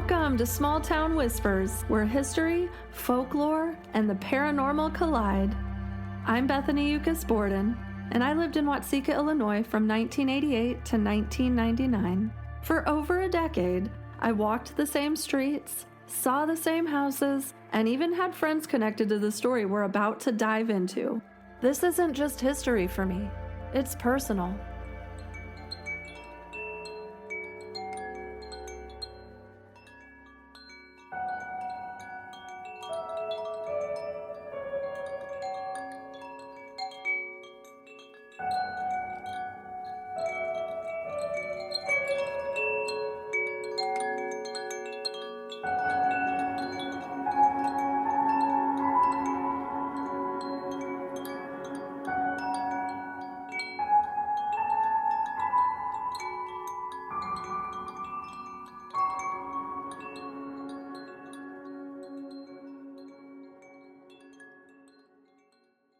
Welcome to Small Town Whispers, where history, folklore, and the paranormal collide. I'm Bethany Yucuis Borden, and I lived in Watseka, Illinois from 1988 to 1999. For over a decade, I walked the same streets, saw the same houses, and even had friends connected to the story we're about to dive into. This isn't just history for me, it's personal.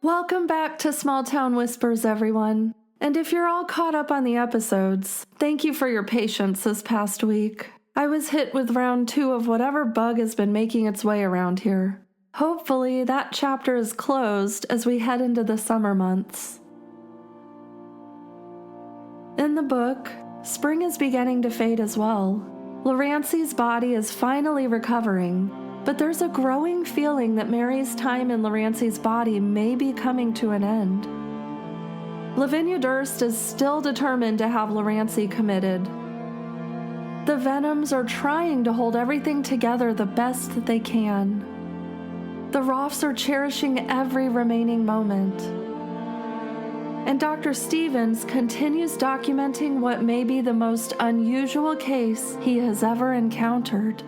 Welcome back to Small Town Whispers, everyone. And if you're all caught up on the episodes, thank you for your patience this past week. I was hit with round 2 of whatever bug has been making its way around here. Hopefully that chapter is closed as we head into the summer months. In the book, spring is beginning to fade as well. Lorancy's body is finally recovering, but there's a growing feeling that Mary's time in Lorancy's body may be coming to an end. Lavinia Durst is still determined to have Lorancy committed. The Venoms are trying to hold everything together the best that they can. The Roffs are cherishing every remaining moment. And Dr. Stevens continues documenting what may be the most unusual case he has ever encountered.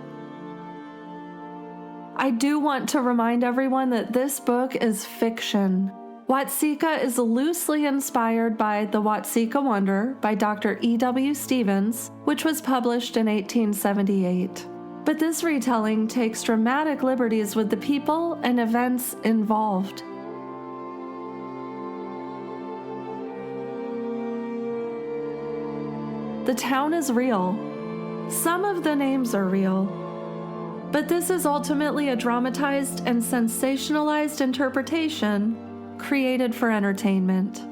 I do want to remind everyone that this book is fiction. Watseka is loosely inspired by The Watseka Wonder by Dr. E.W. Stevens, which was published in 1878. But this retelling takes dramatic liberties with the people and events involved. The town is real. Some of the names are real. But this is ultimately a dramatized and sensationalized interpretation created for entertainment.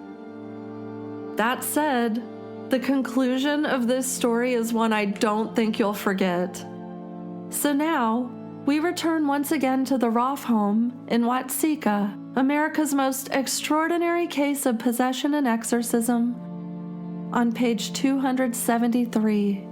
That said, the conclusion of this story is one I don't think you'll forget. So now, we return once again to the Roff home in Watseka, America's most extraordinary case of possession and exorcism, on page 273.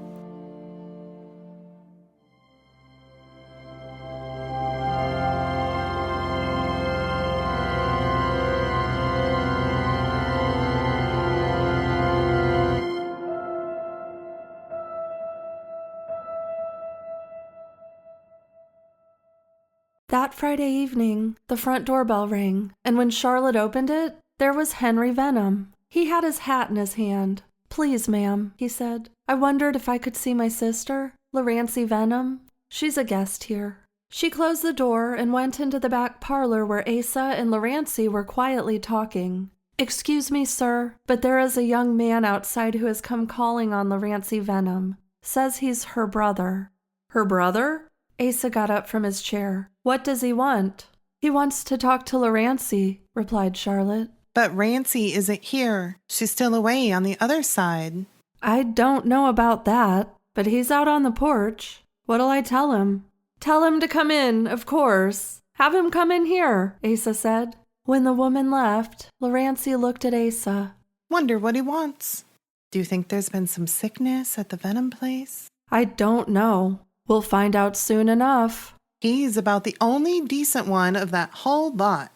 That Friday evening, the front doorbell rang, and when Charlotte opened it, there was Henry Venom. He had his hat in his hand. "Please, ma'am," he said. "I wondered if I could see my sister, Lorancy Venom. She's a guest here." She closed the door and went into the back parlor where Asa and Lorancy were quietly talking. "Excuse me, sir, but there is a young man outside who has come calling on Lorancy Venom. Says he's her brother." "Her brother?" Asa got up from his chair. "What does he want?" "He wants to talk to Lorancy," replied Charlotte. "But Rancy isn't here. She's still away on the other side." "I don't know about that, but he's out on the porch. What'll I tell him?" "Tell him to come in, of course. Have him come in here," Asa said. When the woman left, Lorancy looked at Asa. "Wonder what he wants. Do you think there's been some sickness at the Venom place?" "I don't know. We'll find out soon enough." "He's about the only decent one of that whole lot.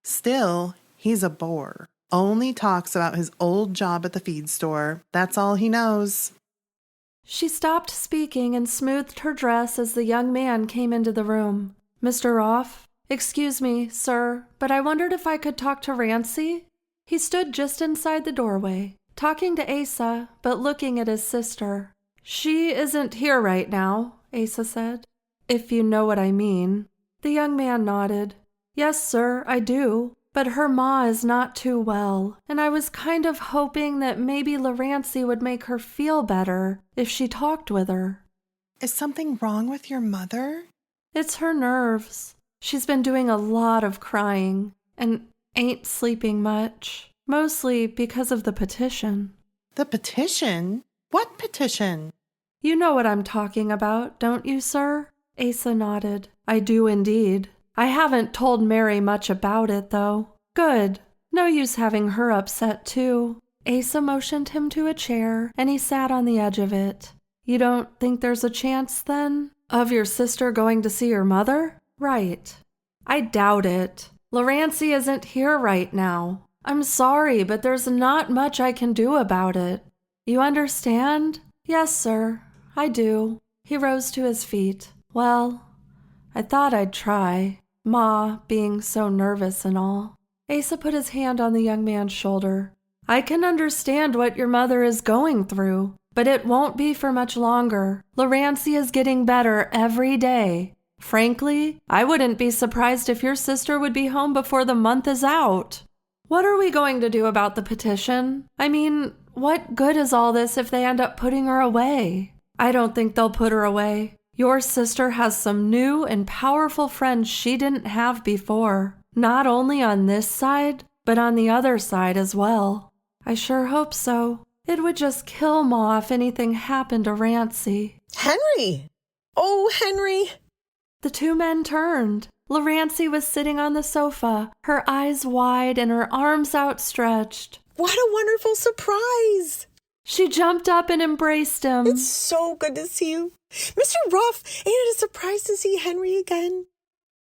Still, he's a bore. Only talks about his old job at the feed store. That's all he knows." She stopped speaking and smoothed her dress as the young man came into the room. "Mr. Roff? Excuse me, sir, but I wondered if I could talk to Rancy?" He stood just inside the doorway, talking to Asa, but looking at his sister. "She isn't here right now," Asa said. "If you know what I mean." The young man nodded. "Yes, sir, I do. But her ma is not too well, and I was kind of hoping that maybe Lorancy would make her feel better if she talked with her." Is something wrong with your mother? It's her nerves. She's been doing a lot of crying and ain't sleeping much, mostly because of the petition. The petition? What petition? You know what I'm talking about, don't you, sir? Asa nodded. I do indeed. I haven't told Mary much about it, though. Good. No use having her upset, too. Asa motioned him to a chair, and he sat on the edge of it. You don't think there's a chance, then, of your sister going to see your mother? Right. I doubt it. Larancy isn't here right now. I'm sorry, but there's not much I can do about it. You understand? Yes, sir. I do. He rose to his feet. Well, I thought I'd try. Ma being so nervous and all. Asa put his hand on the young man's shoulder. I can understand what your mother is going through, but it won't be for much longer. Larancy is getting better every day. Frankly, I wouldn't be surprised if your sister would be home before the month is out. What are we going to do about the petition? I mean, what good is all this if they end up putting her away? I don't think they'll put her away. Your sister has some new and powerful friends she didn't have before, not only on this side, but on the other side as well. I sure hope so. It would just kill Ma if anything happened to Rancy. Henry! Oh, Henry! The two men turned. Larancy was sitting on the sofa, her eyes wide and her arms outstretched. What a wonderful surprise! She jumped up and embraced him. It's so good to see you. Mr. Ruff, ain't it a surprise to see Henry again?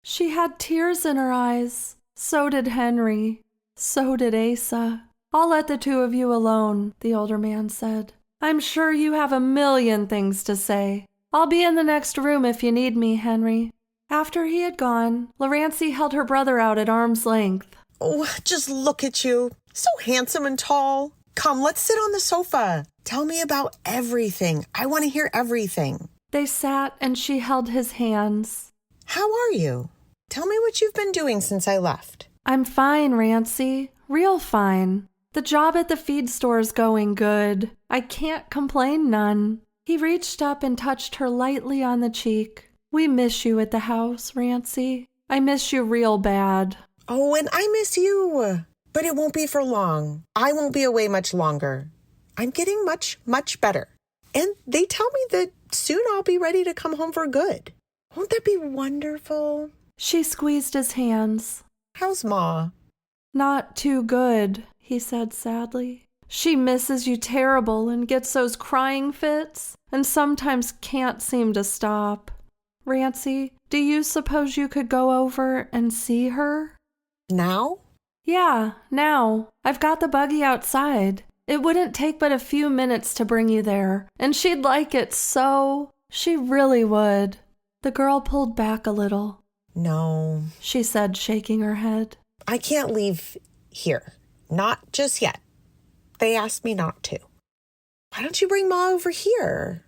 She had tears in her eyes. So did Henry. So did Asa. I'll let the two of you alone, the older man said. I'm sure you have a million things to say. I'll be in the next room if you need me, Henry. After he had gone, Larancy held her brother out at arm's length. Oh, just look at you. So handsome and tall. Come, let's sit on the sofa. Tell me about everything. I want to hear everything. They sat and she held his hands. How are you? Tell me what you've been doing since I left. I'm fine, Rancy. Real fine. The job at the feed store's going good. I can't complain none. He reached up and touched her lightly on the cheek. We miss you at the house, Rancy. I miss you real bad. Oh, and I miss you. But it won't be for long. I won't be away much longer. I'm getting much, much better. And they tell me that soon I'll be ready to come home for good. Won't that be wonderful? She squeezed his hands. How's Ma? Not too good, he said sadly. She misses you terrible and gets those crying fits and sometimes can't seem to stop. Rancy, do you suppose you could go over and see her? Now? Yeah, now. I've got the buggy outside. It wouldn't take but a few minutes to bring you there, and she'd like it so. She really would. The girl pulled back a little. No, she said, shaking her head. I can't leave here. Not just yet. They asked me not to. Why don't you bring Ma over here?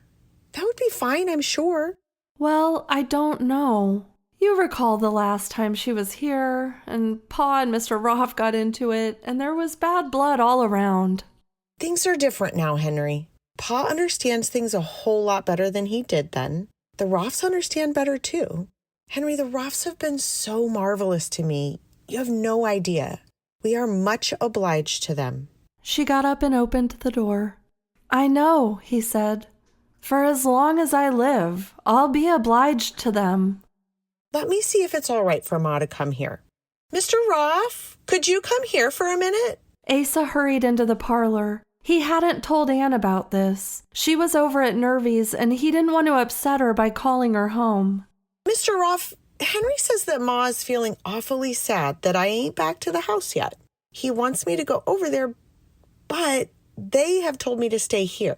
That would be fine, I'm sure. Well, I don't know. You recall the last time she was here, and Pa and Mr. Roth got into it, and there was bad blood all around. Things are different now, Henry. Pa understands things a whole lot better than he did then. The Roths understand better, too. Henry, the Roths have been so marvelous to me. You have no idea. We are much obliged to them. She got up and opened the door. I know, he said. For as long as I live, I'll be obliged to them. Let me see if it's all right for Ma to come here. Mr. Roth, could you come here for a minute? Asa hurried into the parlor. He hadn't told Anne about this. She was over at Nervy's, and he didn't want to upset her by calling her home. Mr. Roth, Henry says that Ma is feeling awfully sad that I ain't back to the house yet. He wants me to go over there, but they have told me to stay here.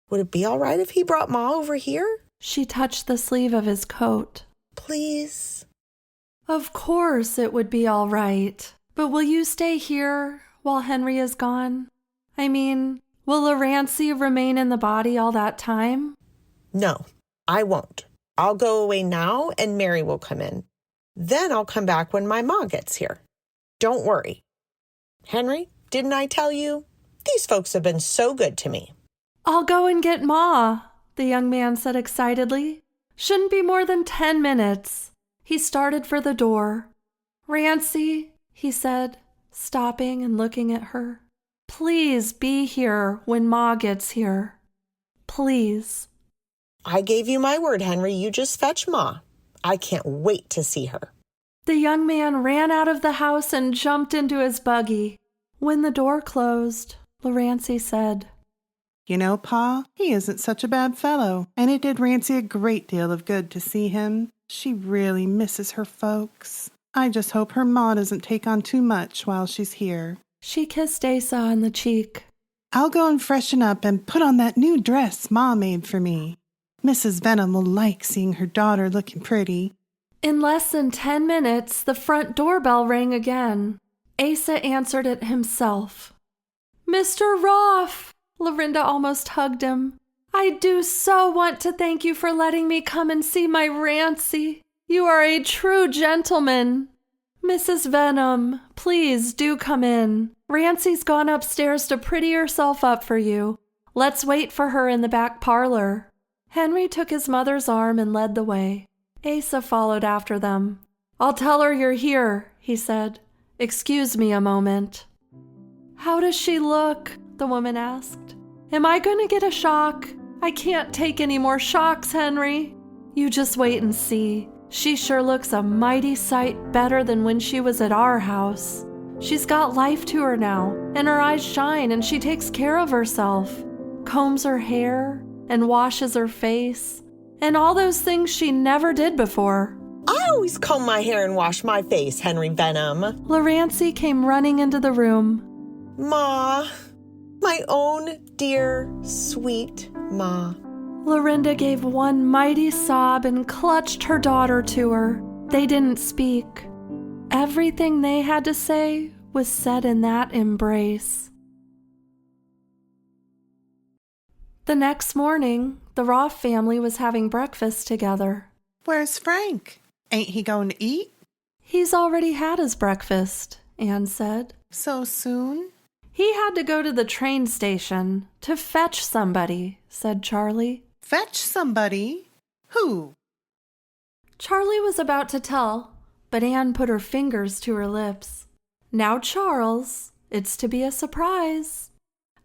Would it be all right if he brought Ma over here? She touched the sleeve of his coat. Please. Of course it would be all right. But will you stay here while Henry is gone? I mean, will Larancy remain in the body all that time? No, I won't. I'll go away now and Mary will come in. Then I'll come back when my Ma gets here. Don't worry. Henry, didn't I tell you? These folks have been so good to me. I'll go and get Ma. the young man said excitedly. Shouldn't be more than 10 minutes. He started for the door. Rancy, he said, stopping and looking at her. Please be here when Ma gets here. Please. I gave you my word, Henry. You just fetch Ma. I can't wait to see her. The young man ran out of the house and jumped into his buggy. When the door closed, Lorancy said, You know, Pa, he isn't such a bad fellow, and it did Rancy a great deal of good to see him. She really misses her folks. I just hope her Ma doesn't take on too much while she's here. She kissed Asa on the cheek. I'll go and freshen up and put on that new dress Ma made for me. Mrs. Venom will like seeing her daughter looking pretty. In less than 10 minutes, the front doorbell rang again. Asa answered it himself. Mr. Roth! Lorinda almost hugged him. I do so want to thank you for letting me come and see my Rancy. You are a true gentleman. Mrs. Venom, please do come in. Rancy's gone upstairs to pretty herself up for you. Let's wait for her in the back parlor. Henry took his mother's arm and led the way. Asa followed after them. I'll tell her you're here, he said. Excuse me a moment. How does she look? The woman asked. Am I going to get a shock? I can't take any more shocks, Henry. You just wait and see. She sure looks a mighty sight better than when she was at our house. She's got life to her now, and her eyes shine, and she takes care of herself. Combs her hair and washes her face, and all those things she never did before. I always comb my hair and wash my face, Henry Venom. Lorancy came running into the room. Ma, my own dear, sweet Ma. Lorinda gave one mighty sob and clutched her daughter to her. They didn't speak. Everything they had to say was said in that embrace. The next morning, the Roth family was having breakfast together. Where's Frank? Ain't he going to eat? He's already had his breakfast, Anne said. So soon? He had to go to the train station to fetch somebody, said Charlie. Fetch somebody? Who? Charlie was about to tell, but Anne put her fingers to her lips. Now, Charles, it's to be a surprise.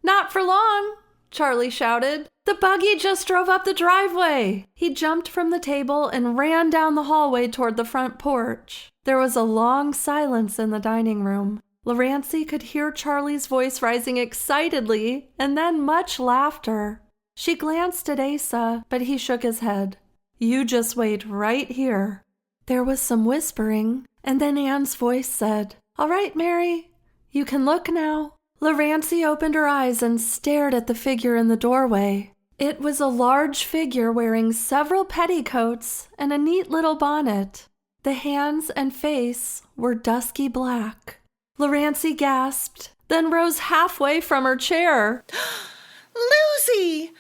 Not for long, Charlie shouted. The buggy just drove up the driveway. He jumped from the table and ran down the hallway toward the front porch. There was a long silence in the dining room. Lorancy could hear Charlie's voice rising excitedly and then much laughter. She glanced at Asa, but he shook his head. You just wait right here. There was some whispering, and then Anne's voice said, All right, Mary, you can look now. Lorancy opened her eyes and stared at the figure in the doorway. It was a large figure wearing several petticoats and a neat little bonnet. The hands and face were dusky black. Lorancy gasped, then rose halfway from her chair. Lucy!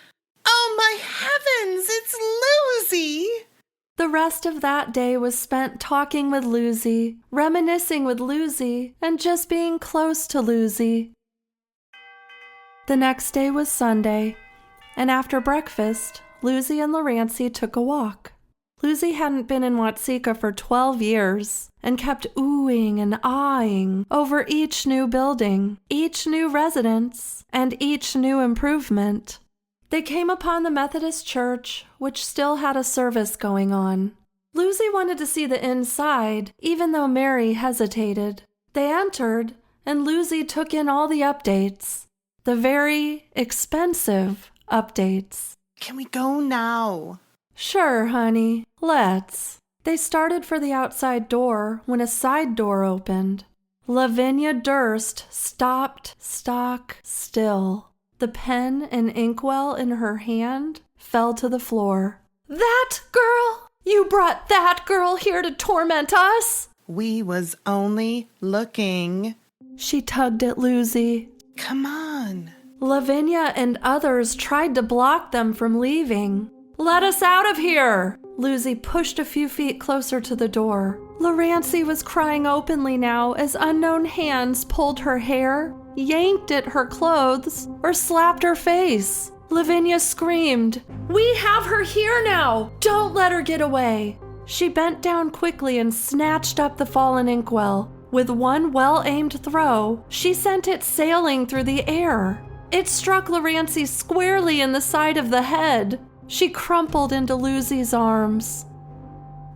Oh, my heavens, it's Lucy! The rest of that day was spent talking with Lucy, reminiscing with Lucy, and just being close to Lucy. The next day was Sunday, and after breakfast, Lucy and Lorancy took a walk. Lucy hadn't been in Watseka for 12 years and kept oohing and aahing over each new building, each new residence, and each new improvement. They came upon the Methodist church, which still had a service going on. Lucy wanted to see the inside, even though Mary hesitated. They entered, and Lucy took in all the updates. The very expensive updates. Can we go now? Sure, honey, let's. They started for the outside door when a side door opened. Lavinia Durst stopped stock still. The pen and inkwell in her hand fell to the floor. That girl? You brought that girl here to torment us? We was only looking. She tugged at Lucy. Come on. Lavinia and others tried to block them from leaving. Let us out of here! Lucy pushed a few feet closer to the door. Lorancy was crying openly now as unknown hands pulled her hair, yanked at her clothes, or slapped her face. Lavinia screamed, "We have her here now! Don't let her get away!" She bent down quickly and snatched up the fallen inkwell. With one well-aimed throw, she sent it sailing through the air. It struck Larancy squarely in the side of the head. She crumpled into Lucy's arms.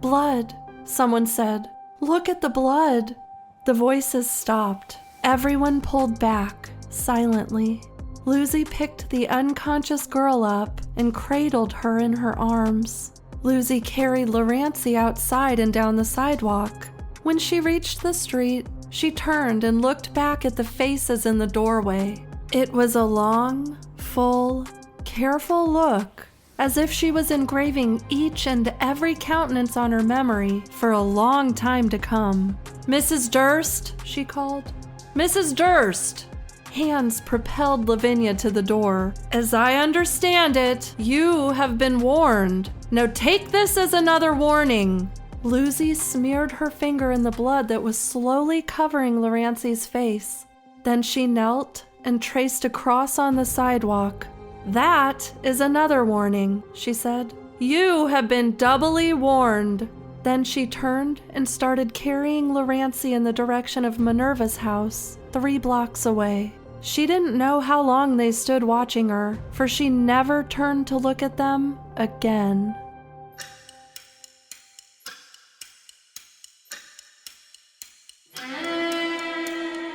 "Blood," someone said. "Look at the blood." The voices stopped. Everyone pulled back, silently. Lucy picked the unconscious girl up and cradled her in her arms. Lucy carried Larancy outside and down the sidewalk. When she reached the street, she turned and looked back at the faces in the doorway. It was a long, full, careful look, as if she was engraving each and every countenance on her memory for a long time to come. "Mrs. Durst," she called. "Mrs. Durst!" Hands propelled Lavinia to the door. "As I understand it, you have been warned. Now take this as another warning." Lucy smeared her finger in the blood that was slowly covering Larancy's face. Then she knelt and traced a cross on the sidewalk. "That is another warning," she said. "You have been doubly warned." Then she turned and started carrying Larancy in the direction of Minerva's house, 3 blocks away. She didn't know how long they stood watching her, for she never turned to look at them again.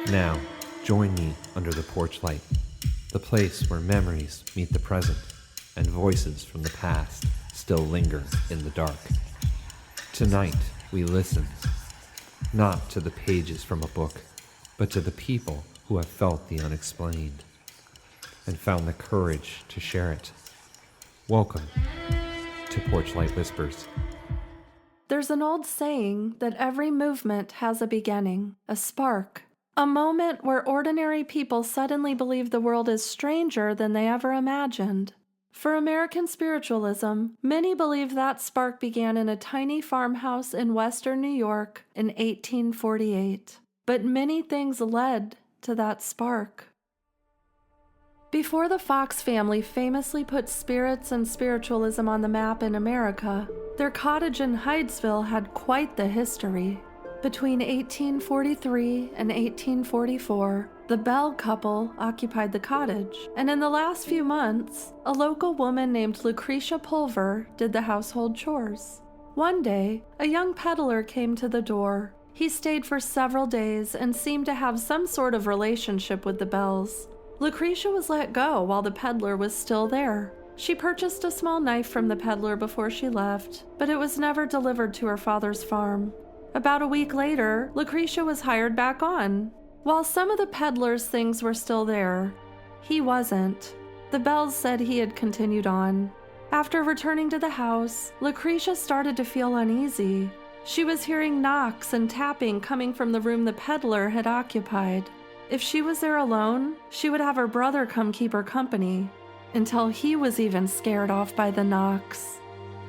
Now, join me under the porch light, the place where memories meet the present and voices from the past still linger in the dark. Tonight, we listen, not to the pages from a book, but to the people who have felt the unexplained and found the courage to share it. Welcome to Porchlight Whispers. There's an old saying that every movement has a beginning, a spark, a moment where ordinary people suddenly believe the world is stranger than they ever imagined. For American spiritualism, many believe that spark began in a tiny farmhouse in western New York in 1848. But many things led to that spark. Before the Fox family famously put spirits and spiritualism on the map in America, their cottage in Hydesville had quite the history. Between 1843 and 1844, the Bell couple occupied the cottage, and in the last few months, a local woman named Lucretia Pulver did the household chores. One day, a young peddler came to the door. He stayed for several days and seemed to have some sort of relationship with the Bells. Lucretia was let go while the peddler was still there. She purchased a small knife from the peddler before she left, but it was never delivered to her father's farm. About a week later, Lucretia was hired back on. While some of the peddler's things were still there, he wasn't. The Bells said he had continued on. After returning to the house, Lucretia started to feel uneasy. She was hearing knocks and tapping coming from the room the peddler had occupied. If she was there alone, she would have her brother come keep her company, until he was even scared off by the knocks.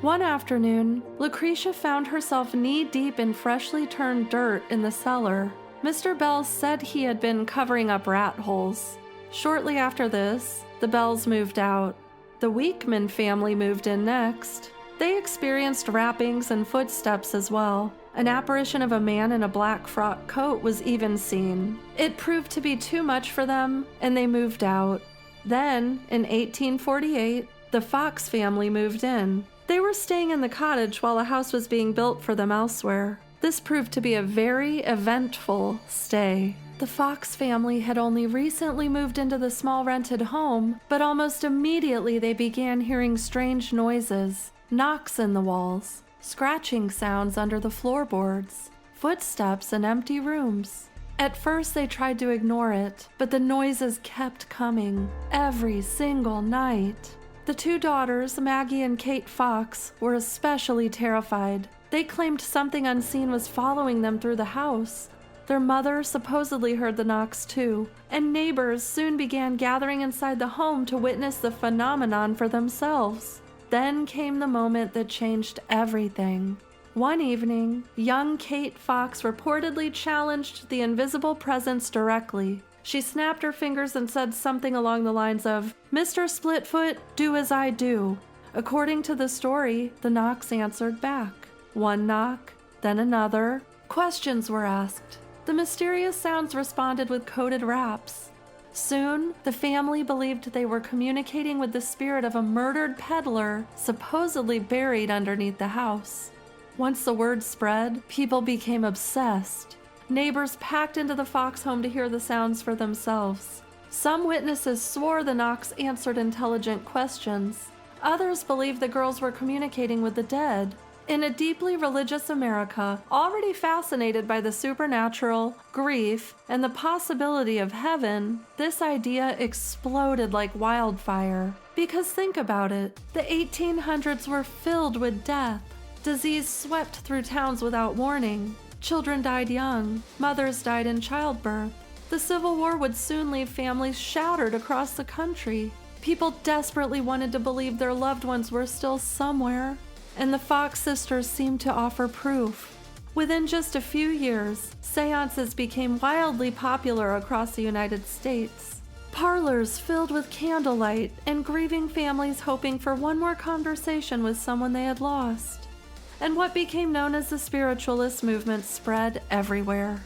One afternoon, Lucretia found herself knee-deep in freshly turned dirt in the cellar. Mr. Bell said he had been covering up rat holes. Shortly after this, the Bells moved out. The Weekman family moved in next. They experienced rappings and footsteps as well. An apparition of a man in a black frock coat was even seen. It proved to be too much for them, and they moved out. Then, in 1848, the Fox family moved in. They were staying in the cottage while a house was being built for them elsewhere. This proved to be a very eventful stay. The Fox family had only recently moved into the small rented home, but almost immediately they began hearing strange noises, knocks in the walls, scratching sounds under the floorboards, footsteps in empty rooms. At first they tried to ignore it, but the noises kept coming every single night. The 2 daughters, Maggie and Kate Fox, were especially terrified. They claimed something unseen was following them through the house. Their mother supposedly heard the knocks too, and neighbors soon began gathering inside the home to witness the phenomenon for themselves. Then came the moment that changed everything. One evening, young Kate Fox reportedly challenged the invisible presence directly. She snapped her fingers and said something along the lines of, "Mr. Splitfoot, do as I do." According to the story, the knocks answered back. One knock, then another. Questions were asked. The mysterious sounds responded with coded raps. Soon, the family believed they were communicating with the spirit of a murdered peddler supposedly buried underneath the house. Once the word spread, people became obsessed. Neighbors packed into the Fox home to hear the sounds for themselves. Some witnesses swore the knocks answered intelligent questions. Others believed the girls were communicating with the dead. In a deeply religious America, already fascinated by the supernatural, grief, and the possibility of heaven, this idea exploded like wildfire. Because think about it, the 1800s were filled with death. Disease swept through towns without warning. Children died young. Mothers died in childbirth. The Civil War would soon leave families shattered across the country. People desperately wanted to believe their loved ones were still somewhere. And the Fox sisters seemed to offer proof. Within just a few years, seances became wildly popular across the United States. Parlors filled with candlelight and grieving families hoping for one more conversation with someone they had lost. And what became known as the spiritualist movement spread everywhere.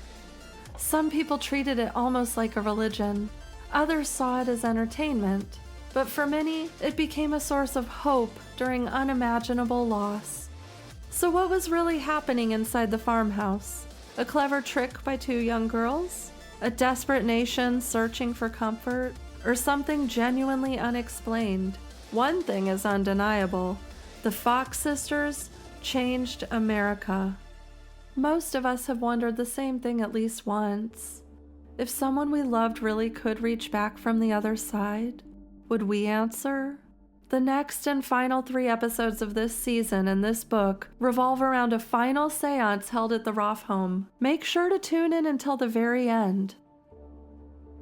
Some people treated it almost like a religion. Others saw it as entertainment. But for many, it became a source of hope during unimaginable loss. So what was really happening inside the farmhouse? A clever trick by two young girls? A desperate nation searching for comfort? Or something genuinely unexplained? One thing is undeniable. The Fox sisters changed America. Most of us have wondered the same thing at least once. If someone we loved really could reach back from the other side, would we answer? The next and final 3 episodes of this season and this book revolve around a final seance held at the Roth home. Make sure to tune in until the very end.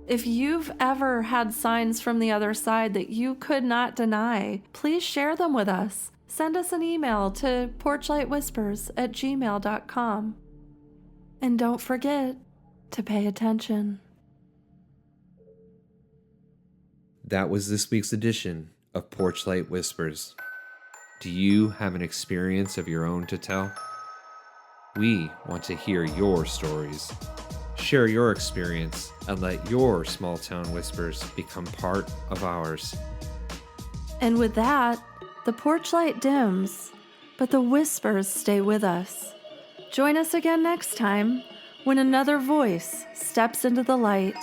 If you've ever had signs from the other side that you could not deny, please share them with us. Send us an email to porchlightwhispers@gmail.com. And don't forget to pay attention. That was this week's edition of Porchlight Whispers. Do you have an experience of your own to tell? We want to hear your stories. Share your experience and let your small town whispers become part of ours. And with that, the porchlight dims, but the whispers stay with us. Join us again next time when another voice steps into the light.